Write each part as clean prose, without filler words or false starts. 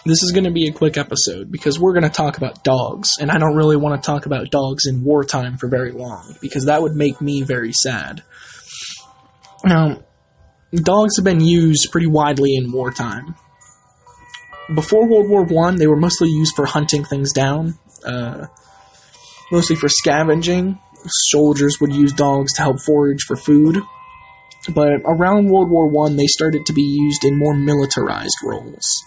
This is going to be a quick episode because we're going to talk about dogs, and I don't really want to talk about dogs in wartime for very long because that would make me very sad. Now, dogs have been used pretty widely in wartime. Before World War I, they were mostly used for hunting things down, mostly for scavenging. Soldiers would use dogs to help forage for food. But around World War I, they started to be used in more militarized roles.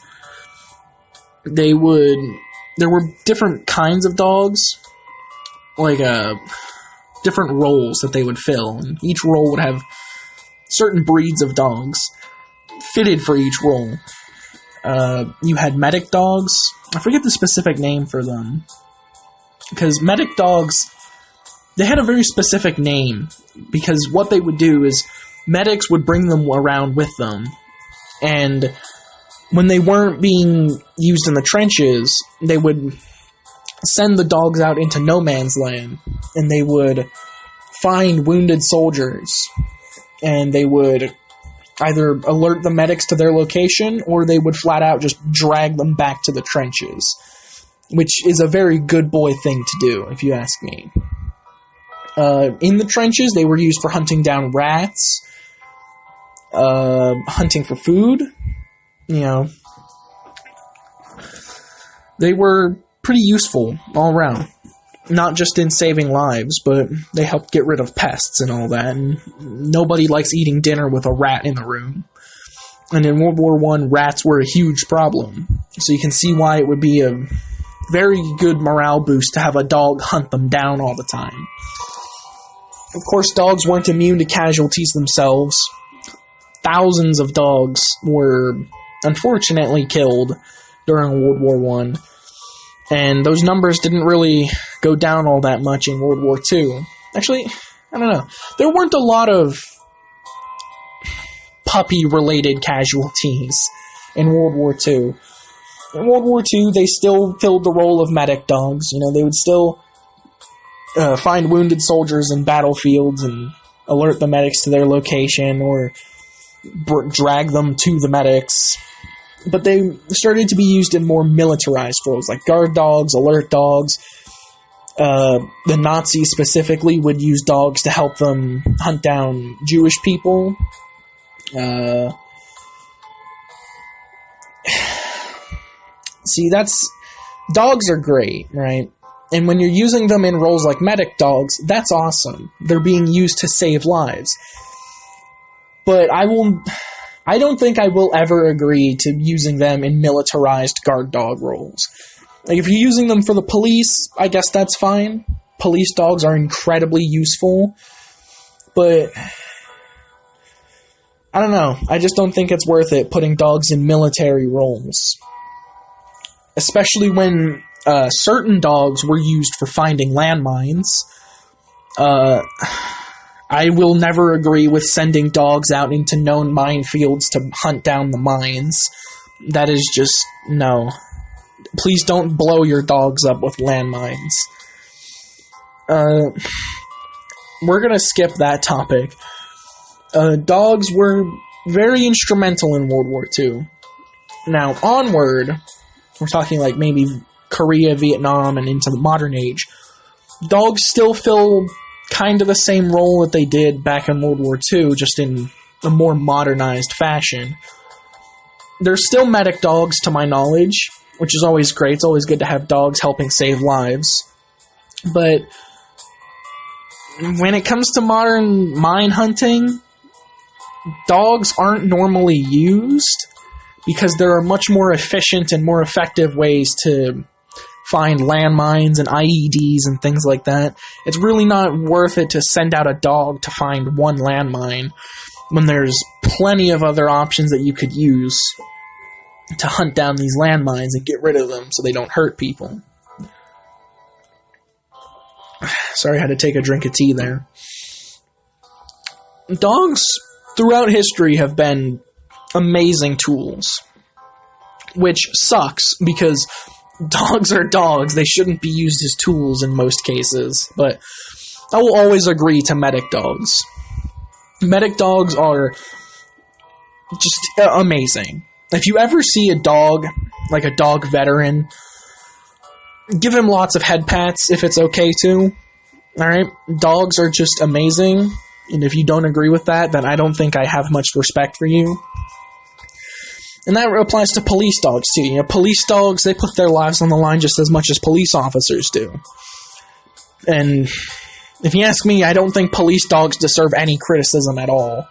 There were different kinds of dogs, like different roles that they would fill, and each role would have certain breeds of dogs fitted for each role. You had medic dogs. I forget the specific name for them, because medic dogs, they had a very specific name, because what they would do is medics would bring them around with them, and when they weren't being used in the trenches, they would send the dogs out into no man's land, and they would find wounded soldiers, and they would either alert the medics to their location, or they would flat out just drag them back to the trenches, which is a very good boy thing to do, if you ask me. In the trenches, they were used for hunting down rats, hunting for food. You know, they were pretty useful all around. Not just in saving lives, but they helped get rid of pests and all that. And nobody likes eating dinner with a rat in the room. And in World War I, rats were a huge problem. So you can see why it would be a very good morale boost to have a dog hunt them down all the time. Of course, dogs weren't immune to casualties themselves. Thousands of dogs were unfortunately killed during World War I, and those numbers didn't really go down all that much in World War II. Actually, I don't know. There weren't a lot of puppy-related casualties in World War II. In World War II, they still filled the role of medic dogs. You know, they would still find wounded soldiers in battlefields and alert the medics to their location, or drag them to the medics. But they started to be used in more militarized roles, like guard dogs, alert dogs. The Nazis specifically would use dogs to help them hunt down Jewish people. See, dogs are great, right? And when you're using them in roles like medic dogs, that's awesome. They're being used to save lives. But I don't think I will ever agree to using them in militarized guard dog roles. Like, if you're using them for the police, I guess that's fine. Police dogs are incredibly useful. But I don't know. I just don't think it's worth it putting dogs in military roles. Especially when certain dogs were used for finding landmines. I will never agree with sending dogs out into known minefields to hunt down the mines. That is just, no. Please don't blow your dogs up with landmines. We're gonna skip that topic. Dogs were very instrumental in World War II. Now, onward, we're talking like maybe Korea, Vietnam, and into the modern age, dogs still fill kind of the same role that they did back in World War II, just in a more modernized fashion. There's still medic dogs, to my knowledge, which is always great. It's always good to have dogs helping save lives. But when it comes to modern mine hunting, dogs aren't normally used because there are much more efficient and more effective ways to find landmines and IEDs and things like that. It's really not worth it to send out a dog to find one landmine when there's plenty of other options that you could use to hunt down these landmines and get rid of them so they don't hurt people. Sorry, I had to take a drink of tea there. Dogs throughout history have been amazing tools, which sucks because dogs are dogs. They shouldn't be used as tools in most cases, but I will always agree to medic dogs. Medic dogs are just amazing. If you ever see a dog like a dog veteran. Give him lots of head pats if it's okay to. Alright? Dogs are just amazing, and if you don't agree with that, then I don't think I have much respect for you. And that applies to police dogs too. You know, police dogs, they put their lives on the line just as much as police officers do. And if you ask me, I don't think police dogs deserve any criticism at all.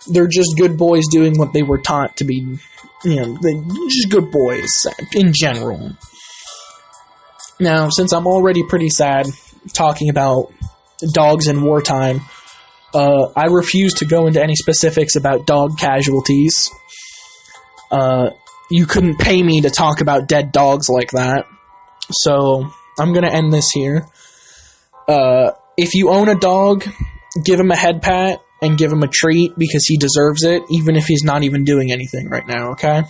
They're just good boys doing what they were taught to be, you know, they're just good boys in general. Now, since I'm already pretty sad talking about dogs in wartime, I refuse to go into any specifics about dog casualties. You couldn't pay me to talk about dead dogs like that. So, I'm gonna end this here. If you own a dog, give him a head pat and give him a treat because he deserves it, even if he's not even doing anything right now, okay?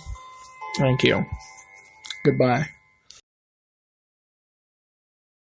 Thank you. Goodbye.